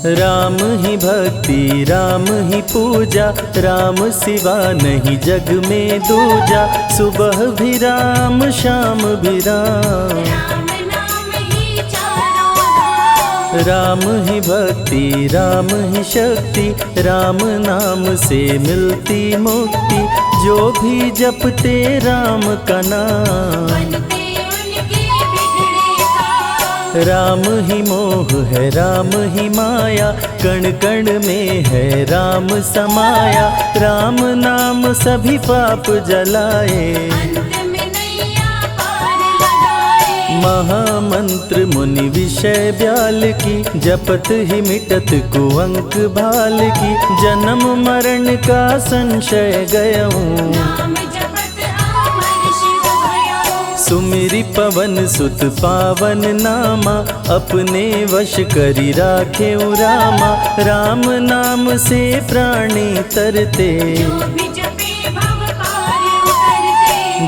राम ही भक्ति राम ही पूजा, राम सिवा नहीं जग में दूजा। सुबह भी राम शाम भी राम, राम ही भक्ति राम ही शक्ति, राम नाम से मिलती मुक्ति। जो भी जपते राम का नाम, राम ही मोह है राम ही माया, कण कण में है राम समाया। राम नाम सभी पाप जलाए, महामंत्र मुनि विषय ब्याल की, जपत ही मिटत कुअंक भाल की। जन्म मरण का संशय गयऊं, सुमिरि पवन सुत पावन नामा। अपने वश करी राखे रामा, राम नाम से प्राणी तरते।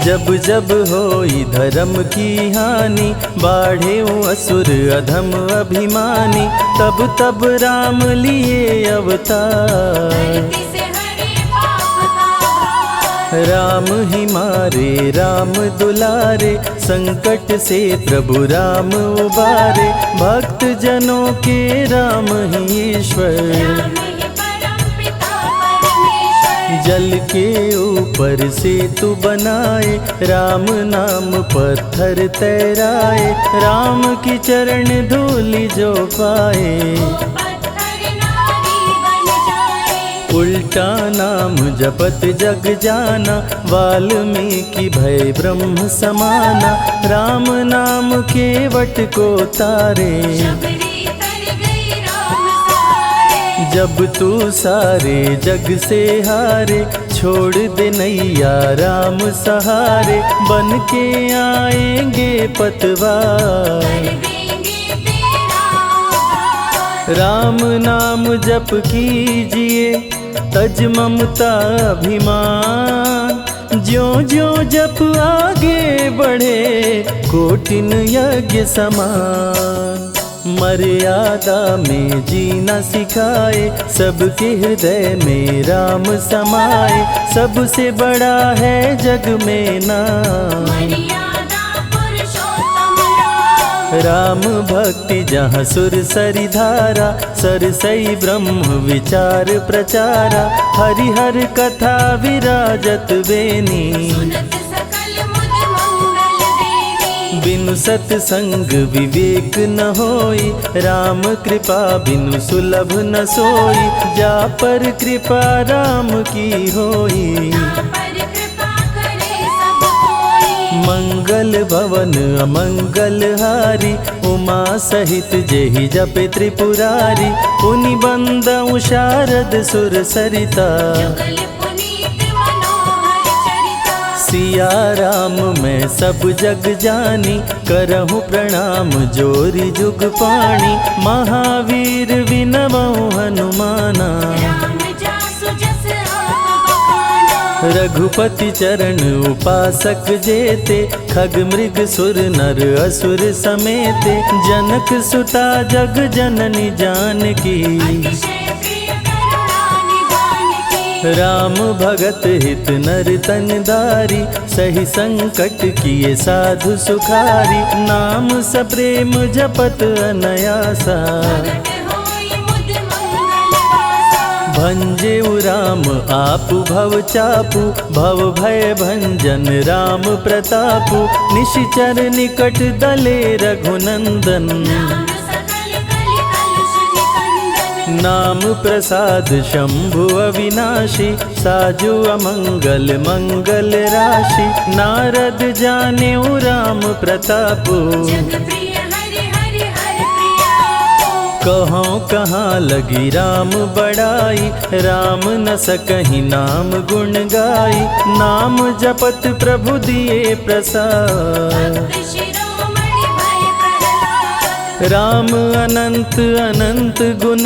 जब जब होई धर्म की हानि, बाढ़े असुर अधम अभिमानी। तब तब राम लिए अवतार, राम ही मारे राम दुलारे। संकट से प्रभु राम उबारे, भक्त जनों के राम ही ईश्वर। जल के ऊपर सेतु बनाए, राम नाम पत्थर तैराए। राम की चरण धूलि जो पाए, उल्टा नाम जपत जग जाना। वाल्मीकि भय ब्रह्म समाना, राम नाम के वट को तारे। जब तू सारे जग से हारे, छोड़ दे नैया राम सहारे। बन के आएंगे पतवार, राम नाम जप कीजिए तज ममता अभिमान। ज्यों ज्यों जप आगे बढ़े, कोटिन यज्ञ समान। मर्यादा में जीना सिखाए, सबके हृदय में राम समाए। सबसे बड़ा है जग में नाम, राम भक्ति जहाँ सुर सरि धारा। सरसई ब्रह्म विचार प्रचारा, हरिहर कथा विराजत बेनी। बिनु सत्संग विवेक न होई, राम कृपा बिनु सुलभ न सोई। जा पर कृपा राम की होई, मंगल भवन अमंगल हारी। उमा सहित जेहि जपे त्रिपुरारी, पुनि बंदउ शारद सुर सरिता। सिया राम मैं सब जग जानी, करहूँ प्रणाम जोरी जुग पाणी। महावीर विनवऊँ हनुमाना, रघुपति चरण उपासक जेते। खग मृग सुर नर असुर समेते, जनक सुता जग जननी जानकी। राम भगत हित नर तन दारी, सही संकट किए साधु सुखारी। नाम सप्रेम जपत अनयासा, भंजेउ राम आपु भव चापु। भव भय भंजन राम प्रतापु, निशिचर निकट दले रघुनंदन। नाम प्रसाद शंभु अविनाशी, साजु अमंगल मंगल राशि। नारद जानेउ राम प्रतापु, कहाँ कहाँ लगी राम बड़ाई। राम न सकहि नाम गुण गाई, नाम जपत प्रभु दिए प्रसाद। राम अनंत अनंत गुण,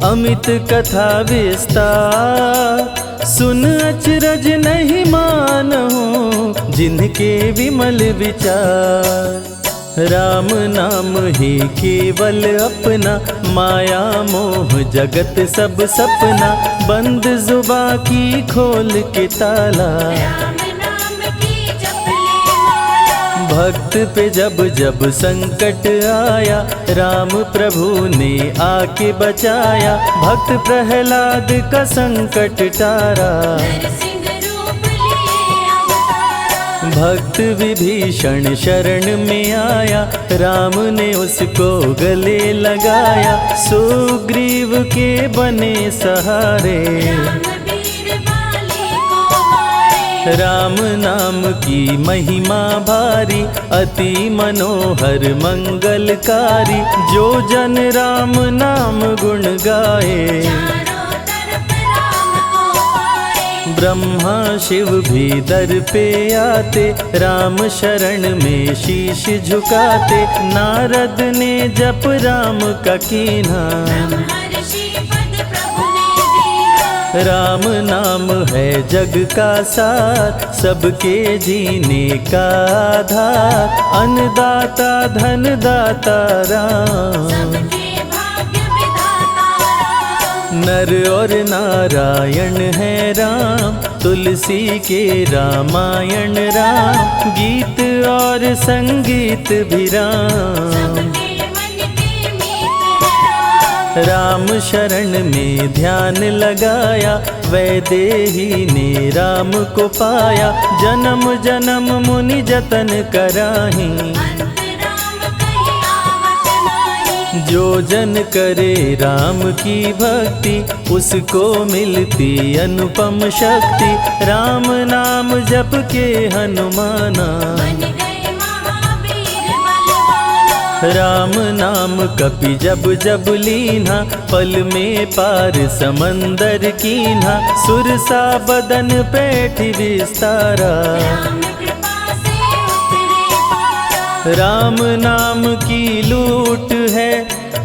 अमित कथा विस्तार। सुन अचरज नहीं मानहु, जिनके विमल विचार। राम नाम ही केवल अपना, माया मोह जगत सब सपना, बंद जुबा की खोल के ताला, राम नाम की जप ले माला। भक्त पे जब जब संकट आया, राम प्रभु ने आके बचाया, भक्त प्रहलाद का संकट टारा, नरसिंह रूप लिए अवतारा। भक्त विभीषण शरण में आया, राम ने उसको गले लगाया, सुग्रीव के बने सहारे, राम वीर बाली को मारे। राम नाम की महिमा भारी, अति मनोहर मंगलकारी, जो जन राम नाम गुण गाए, चारों तरफ राम को पाए। ब्रह्मा शिव भी दर पे आते, राम शरण में शीश झुकाते, नारद ने जप राम का कीन्हा, ब्रह्मर्षि पद प्रभु ने दीना। राम नाम है जग का सार, सबके जीने का आधार, अन्नदाता धनदाता राम, सबके भाग्य विधाता राम। नर और नारायण है राम, तुलसी के रामायण राम, गीत और संगीत भी राम, सबके मन के मीत है राम। राम शरण में ध्यान लगाया, वैदेही ने राम को पाया, जन्म जन्म मुनि जतन कराही, अंत राम कहीं आवत नाही। जो जन करे राम की भक्ति, उसको मिलती अनुपम शक्ति, राम नाम जप के हनुमाना, बन गए महावीर बलवाना। राम नाम कपि जब जब लीन्हा, पल में पार समंदर कीन्हा, सुरसा बदन पैठ विस्तारा, राम कृपा से उतरे पारा। राम नाम की लूट है,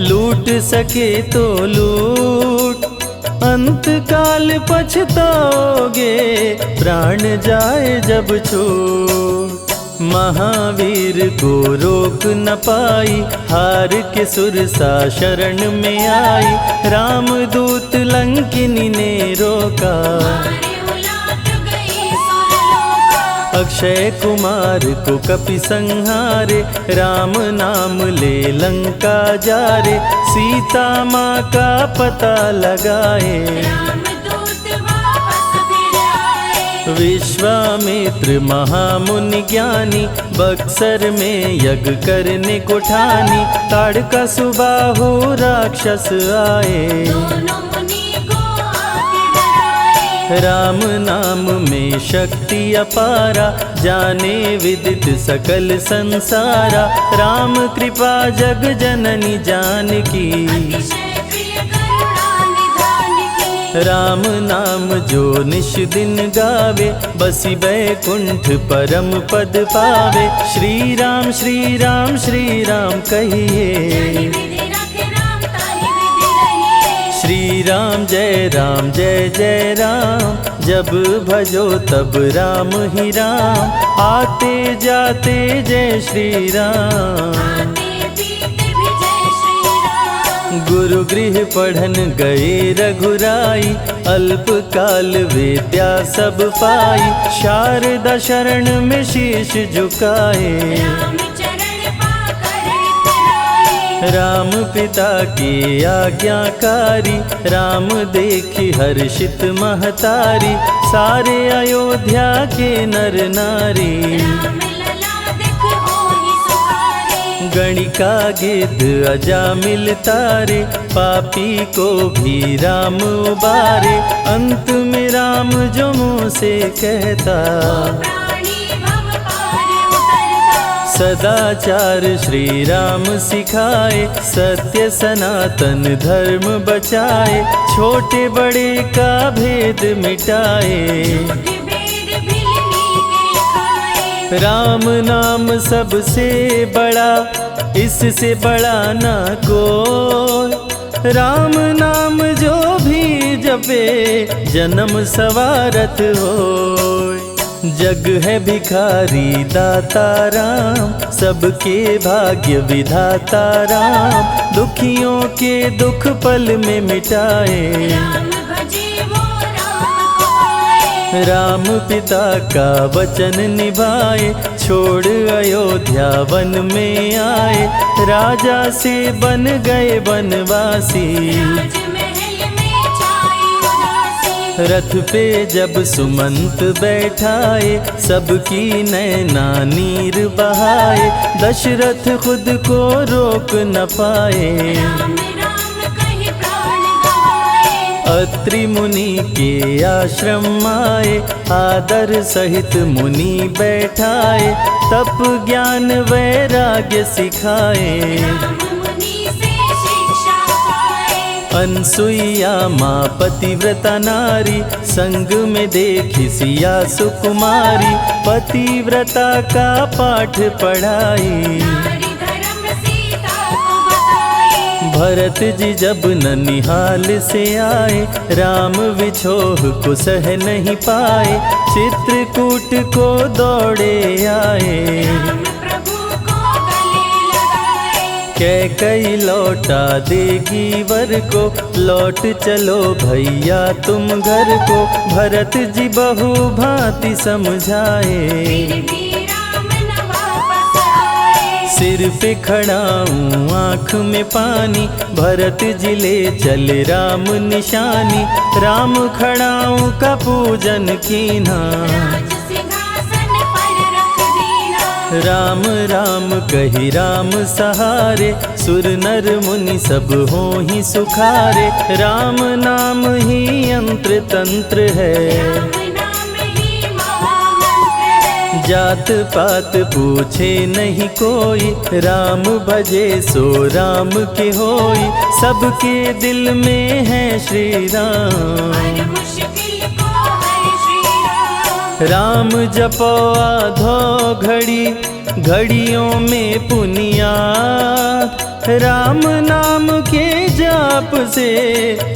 लूट सके तो लूट, अंत काल पछताओगे, प्राण जाए जब छूट, महावीर को रोक न पाई, हार के सुरसा शरण में आई, रामदूत लंकिनी ने रोका, मारे उलाट गई सुरलोका। अक्षय कुमार को कपि संहारे, राम नाम ले लंका जारे, सीता माँ का पता लगाए, रामदूत वापस फिर आए। विश्वामित्र महामुनि ज्ञानी, बक्सर में यज्ञ करने को ठानी, ताड़का सुबाहु राक्षस आए, दोनों मुनि को आके डराए। राम नाम में शक्ति अपारा, जाने विदित सकल संसारा, राम कृपा जग जननी जानकी, अतिशय प्रिय करुणा निधान की। राम नाम जो निश दिन गावे, बसी बैकुंठ परम पद पावे, श्री राम श्री राम श्री राम जानि कहिए, विधि रखे राम ताहि विधि रहिए। श्री राम जय जय राम, जब भजो तब राम ही राम, आते जाते जय श्री राम, आते पीते भी जय श्री राम। गुरु गृह पढ़न गए रघुराई, अल्प काल विद्या सब पाई, शारदा शरण में शीश झुकाए, राम चरण पाकर इतराए। राम पिता की आज्ञाकारी, राम देखी हर्षित महतारी, सारे अयोध्या के नर नारी, राम लला दिख होहि सुखारे। गणिका गिद्ध अजामिल तारे, पापी को भी राम उबारे, अंत में राम जो मुँह से कहता, प्राणी भव पार उतरता। सदाचार श्री राम सिखाए, सत्य सनातन धर्म बचाए, छोटे बड़े का भेद मिटाए, झूठ भेद भिलनी के खाए। राम नाम सबसे बड़ा, इससे बड़ा ना कोई, राम नाम जो भी जपे, जन्म सवारत होय, जग है भिखारी दाता राम, सबके भाग्य विधाता राम, दुखियों के दुख पल में मिटाए। राम भजे वो राम को पाए। राम पिता का वचन निभाए, छोड़ अयोध्या वन में आए, राजा से बन गए वनवासी। राजमहल में छाई उदासी। रथ पे जब सुमंत बैठाए, सबकी नैना नीर बहाए, दशरथ खुद को रोक न पाए। राम राम कहि प्राण गवाए। अत्रि मुनि के आश्रम आए, आदर सहित मुनि बैठाए, तप ज्ञान वैराग्य सिखाए। राम मुनि से शिक्षा पाए। अनसुईया माँ पतिव्रता नारी, संग में देखी सिया सुकुमारी, पतिव्रता का पाठ पढ़ाई। नारी धर्म सीता को बताए। भरत जी जब ननिहाल से आए, राम विछोह को सह नहीं पाए, चित्रकूट को दौड़े आए। राम प्रभु को गले लगाए। कैकई लौटा देगी वर को, लौट चलो भैया तुम घर को, भरत जी बहु भांति समझाए। फिर भी राम न वापस आए। सिर पे खड़ाऊं आँख में पानी, भरत जी ले चले राम निशानी, राम खड़ाऊं का पूजन कीना। राज सिंहासन पर रख दीना। राम राम कही राम सहारे, सुर नर मुनि सब हो ही सुखारे, राम नाम ही यंत्र तंत्र है। राम नाम ही महामंत्र है। जात पात पूछे नहीं कोई, राम भजे सो राम के होई, सबके दिल में है श्री राम। हर मुश्किल को हर श्री राम। राम जपो आधो घड़ी, घड़ियों में पुनियात, राम नाम के जाप से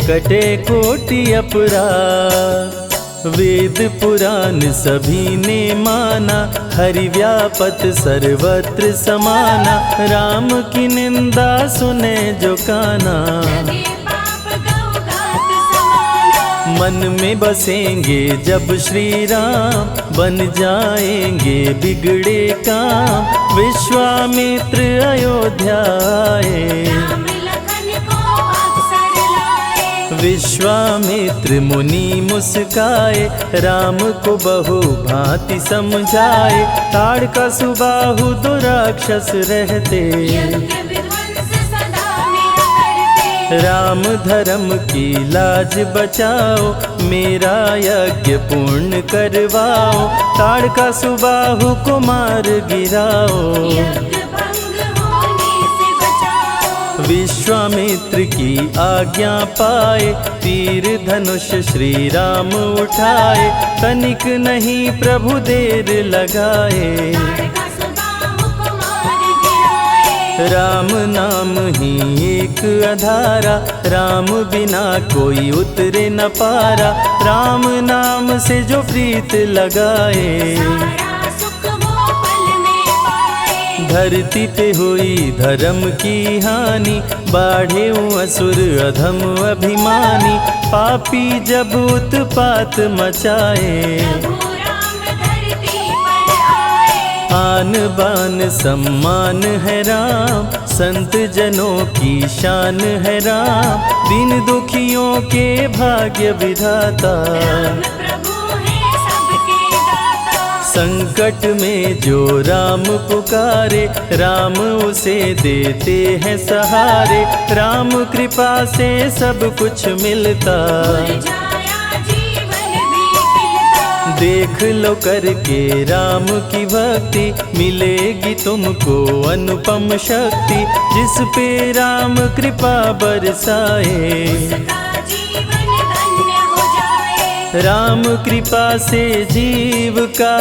कटे कोटि अपराध। वेद पुराण सभी ने माना, हरि व्यापत सर्वत्र समाना, राम की निंदा सुने जो काना। लगे पाप गौ घात समाना। मन में बसेंगे जब श्री राम, बन जाएंगे बिगड़े काम, विश्वामित्र अयोध्या आए। राम लखन को अवसर लाए। विश्वामित्र मुनि मुस्काए, राम को बहु भांति समझाए, ताड़का सुबाहु दो राक्षस रहते, यज्ञ विध्वंस सदा मेरा करते। राम धर्म की लाज बचाओ, मेरा यज्ञ पूर्ण करवाओ, ताड़का सुबाहु को मार गिराओ। यज्ञ भंग होने से बचाओ। विश्वामित्र की आज्ञा पाए, तीर धनुष श्री राम उठाए, तनिक नहीं प्रभु देर लगाए। ताड़का सुबाहु को मार गिराए। राम नाम ही एक आधारा, राम बिना कोई उतरे न पारा, राम नाम से जो प्रीत लगाए। सारा सुख वो पल में पाए। धरती पे हुई धर्म की हानि, बाढ़े असुर अधम अभिमानी, पापी जब उत्पात मचाए। प्रभु राम धरती पर आए। आन बान सम्मान है राम, संत जनों की शान है राम, दीन दुखियों के भाग्य विधाता। राम प्रभु है सबके दाता। संकट में जो राम पुकारे, राम उसे देते हैं सहारे, राम कृपा से सब कुछ मिलता। मुरझाया जीवन भी खिलता। देख लो करके राम की भक्ति, मिलेगी तुमको अनुपम शक्ति, जिस पे राम कृपा बरसाए। उसका जीवन धन्य हो जाए। राम कृपा से जीव का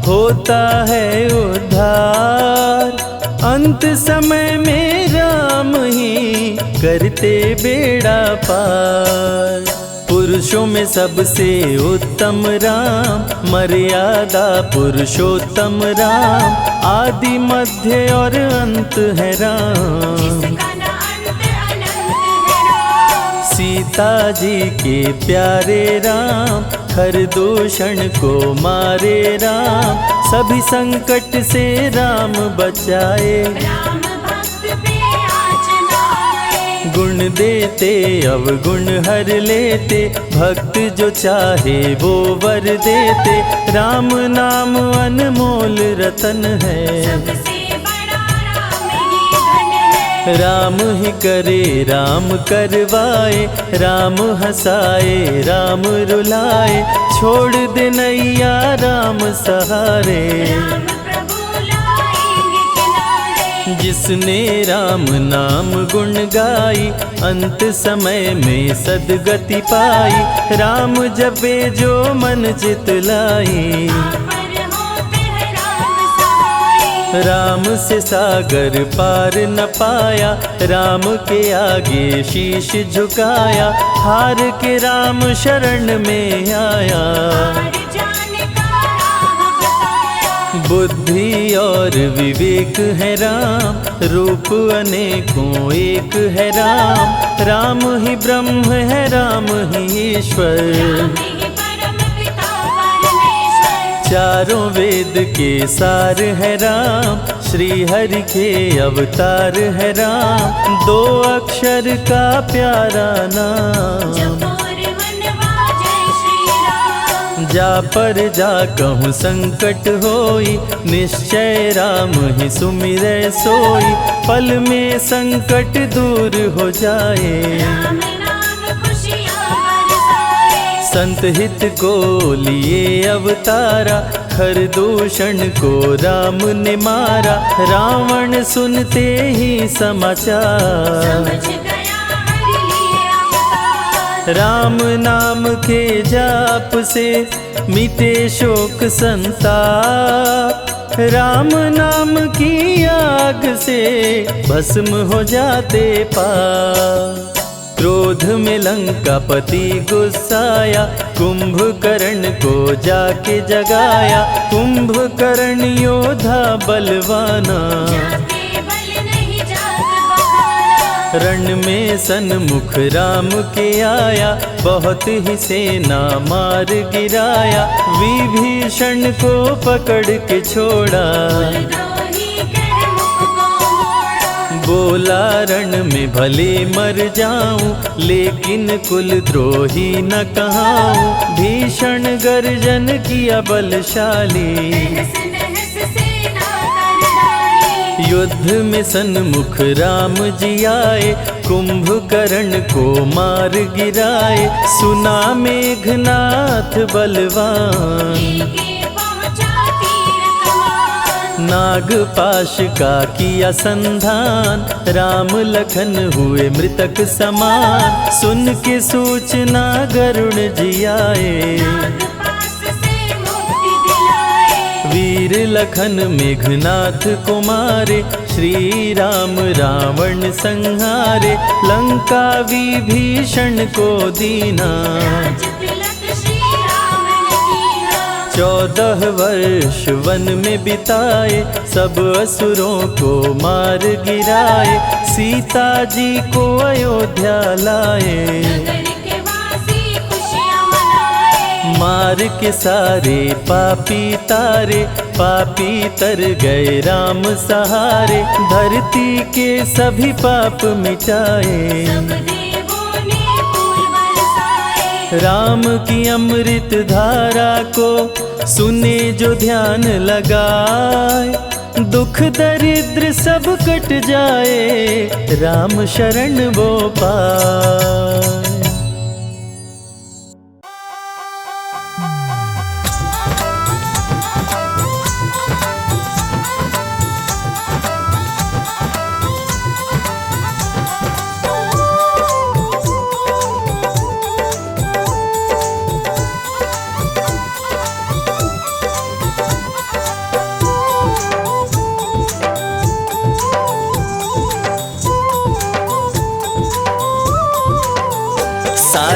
होता है उद्धार, अंत समय में राम ही करते बेड़ा पार। पुरुषों में सबसे उत्तम राम, मर्यादा पुरुषोत्तम राम, आदि मध्य और अंत है राम। जिसका न अंत अनंत है राम। सीता जी के प्यारे राम, हर दूषण को मारे राम, सभी संकट से राम बचाए। राम भक्त पे आँच न आए। गुण देते अवगुण हर लेते, भक्त जो चाहे वो वर देते। राम नाम अनमोल रतन है, सबसे बड़ा राम ही धन है। राम ही करे राम करवाए, राम हंसाए राम रुलाए, छोड़ दे नैया राम सहारे। राम प्रभु लाएंगे किनारे। जिसने राम नाम गुण गाई, अंत समय में सदगति पाई। राम जपे जो मन चित लाई, पर होते हैं राम सहाय। राम से सागर पार न पाया, राम के आगे शीश झुकाया। हार के राम शरण में आया, हार जाने का राह बताया। बुद्धि और विवेक है राम, रूप अनेकों एक है राम। राम ही ब्रह्म है राम ही ईश्वर, राम ही परम पिता परमेश्वर। चारों वेद के सार है राम, श्री हरि के अवतार है राम। दो अक्षर का प्यारा नाम, जपोर वनवा जय श्री राम। जा पर जा कहूँ संकट होई, निश्चय राम ही सुमिरै सोई। पल में संकट दूर हो जाए, राम नाम खुशियाँ बरसाए। संत हित को लिए अवतारा, हर दूषण को राम ने मारा। रावण सुनते ही समाचार, समझ गया हरि लिए अवतार। राम नाम के जाप से मिटे शोक संताप। राम नाम की आग से भस्म हो जाते पाप। क्रोध में लंकापति गुस्साया, कुंभकर्ण को जाके जगाया। कुंभकर्ण योद्धा बलवाना, जाके बल नहीं जाग बहाना। रण में सन्मुख राम के आया, बहुत ही सेना मार गिराया। विभीषण को पकड़ के छोड़ा, द्रोही कर मुख को मोड़ा। बोला रण में भले मर जाऊं, लेकिन कुल द्रोही न कहाऊं। भीषण गर्जन किया बलशाली, तहस नहस सेना कर डाली। युद्ध में सन्मुख राम जी आए, कुंभकर्ण को मार गिराए। सुना मेघनाथ बलवान, लेके पहुँचा तीर कमान। नागपाश का किया संधान, राम लखन हुए मृतक समान। सुन के सूचना गरुण जी आए, नागपाश से मुक्ति दिलाए। वीर लखन मेघनाथ को मारे। श्री राम रावण संहारे, लंका विभीषण को दीना। राज तिलक श्री राम ने कीना। 14 वर्ष वन में बिताए, सब असुरों को मार गिराए। सीता जी को अयोध्या लाए, नगर के वासी खुशियाँ मनाए। मार के सारे पापी तारे। पापी तर गए राम सहारे, धरती के सभी पाप मिटाए। सब देवों ने फूल बरसाए। राम की अमृत धारा को सुने जो ध्यान लगाए। दुख दरिद्र सब कट जाए, राम शरण वो पाए।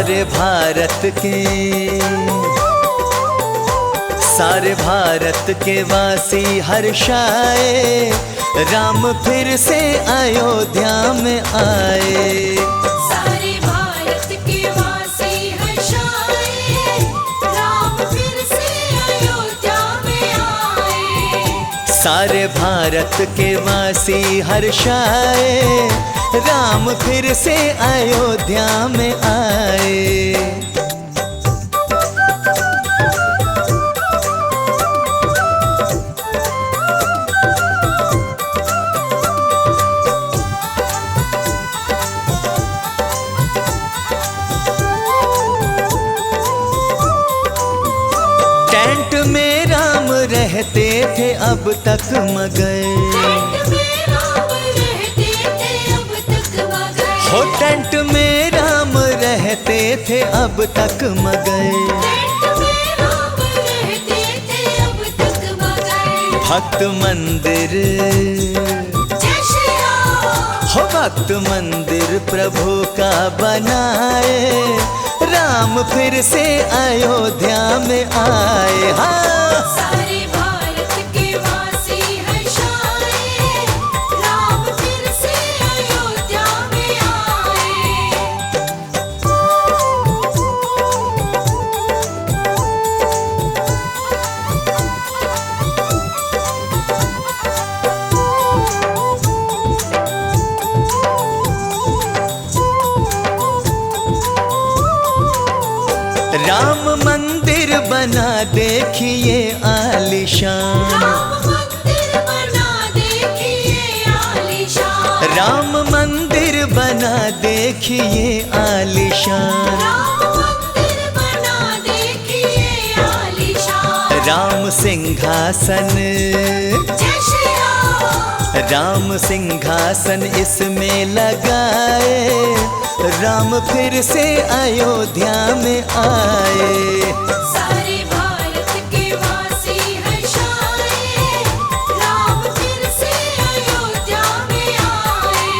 सारे भारत के वासी हर्षाए, राम फिर से अयोध्या में आए। सारे भारत के वासी हर्षाए, राम फिर से अयोध्या में आए। सारे भारत के वासी हर्षाए, राम फिर से अयोध्या में आए। टेंट में राम रहते थे अब तक मगए, हो टेंट में राम रहते थे अब तक मगए। भक्त मंदिर हो भक्त मंदिर प्रभु का बनाए, राम फिर से अयोध्या में आए। हाँ सारे भारत के वासी हर्षाए, राम फिर से अयोध्या में आए। राम मंदिर बना देखिए आलीशान, राम मंदिर बना देखिए आलीशान। राम मंदिर बना देखिए आलीशान। राम मंदिर बना देखिए आलीशान। राम सिंहासन, जय श्री राम। राम सिंहासन इसमें लगाए, राम फिर से अयोध्या में आए। सारे भारत के वासी हर्षाए, राम फिर से अयोध्या में आए।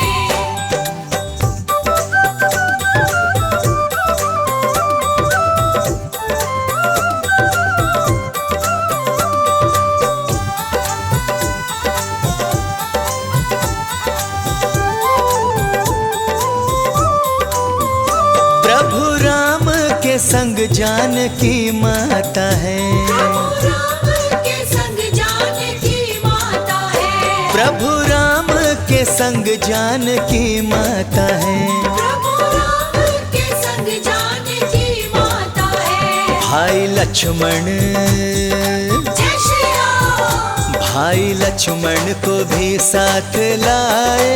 प्रभु राम के संग जानकी माता है, प्रभु राम के संग जानकी माता है। प्रभु राम के संग जानकी माता है। प्रभु राम के संग जानकी माता है। भाई लक्ष्मण, जय श्री राम। भाई लक्ष्मण को भी साथ लाए,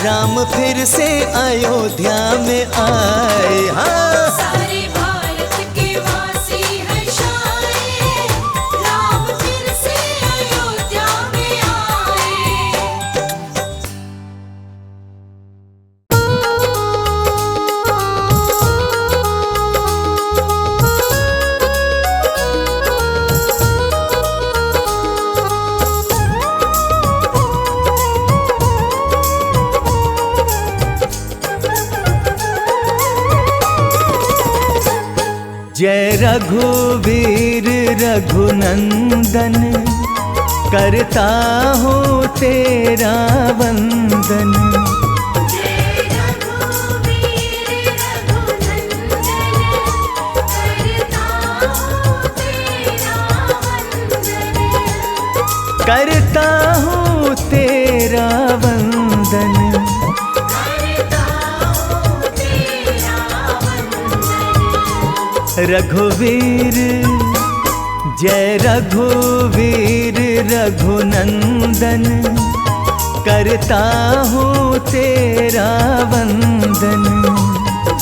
राम फिर से अयोध्या में आए। हाँ सारे भारत के वासी हर्षाए, राम फिर से अयोध्या में आए। जय रघुवीर रघुनंदन, करता हूँ तेरा वंदन। जय रघुवीर रघुनंदन, करता हूँ तेरा वंदन। करता हूँ तेरा वंदन। करता हूँ तेरा वंदन। रघुवीर जय रघुवीर रघुनंदन, करता हूँ तेरा वंदन।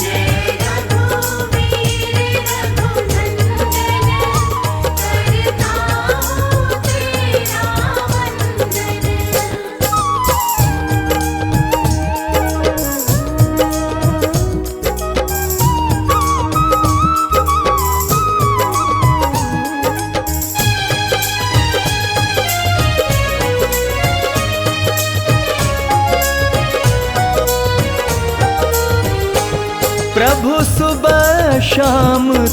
जय रघुवीर रघुनंदन, करता हूँ तेरा वंदन।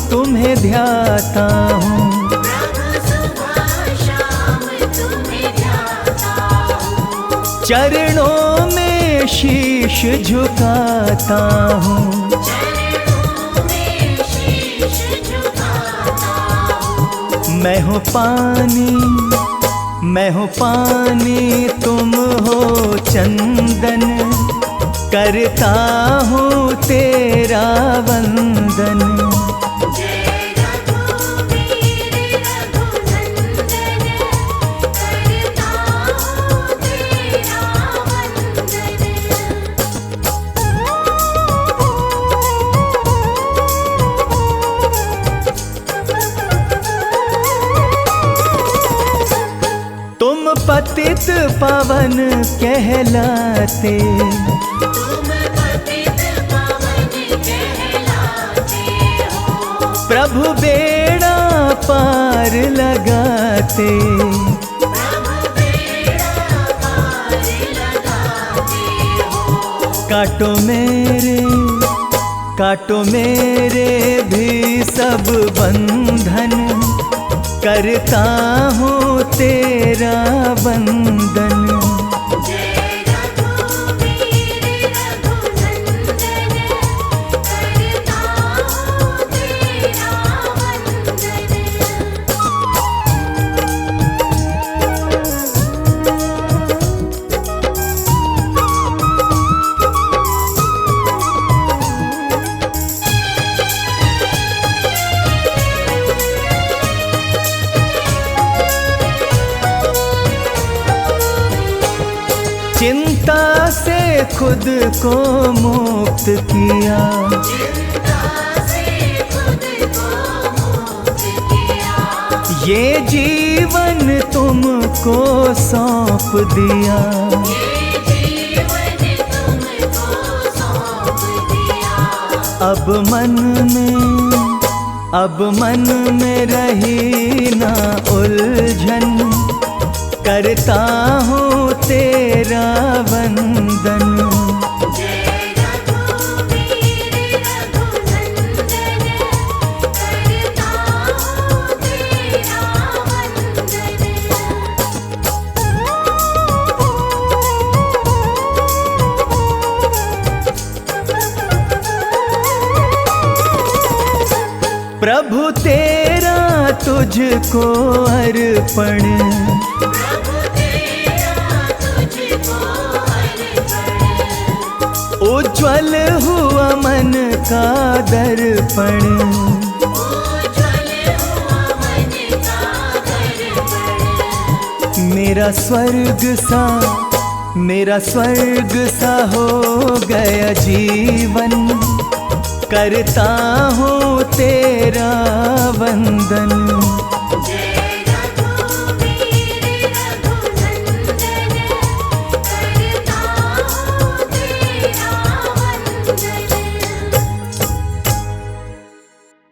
तुम्हें ध्याता हूँ, प्रभु सुबह शाम तुम्हें ध्याता हूँ, चरणों में शीश झुकाता हूँ। चरणों में शीश झुकाता हूँ। मैं हूँ पानी तुम हो चंदन, करता हूँ तेरा वंदन। जय रघुवीर रघुनंदन, करता हूँ तेरा वंदन। तुम पतित पावन कहलाते, तुम पतित पावन कहलाते हो, प्रभु बेड़ा पार लगाते। प्रभु बेड़ा पार लगाते हो। काटो मेरे भी सब बंधन, करता हूँ तेरा वंदन। जय रघुवीर रघुनंदन, करता हूँ तेरा वंदन। चिंता से खुद को मुक्त किया, चिंता से खुद को मुक्त किया, ये जीवन तुमको सौंप दिया। ये जीवन तुमको सौंप दिया। अब मन में रही ना उलझन, करता हूँ तेरा वंदन। जय रघुवीर रघुनंदन, करता हूँ तेरा वंदन। प्रभु तेरा तुझको अर्पण, प्रभु तेरा तुझको अर्पण, उज्ज्वल हुआ मन का दर्पण। उज्ज्वल हुआ मन का दर्पण। मेरा स्वर्ग सा हो गया जीवन, करता हूँ तेरा वंदन।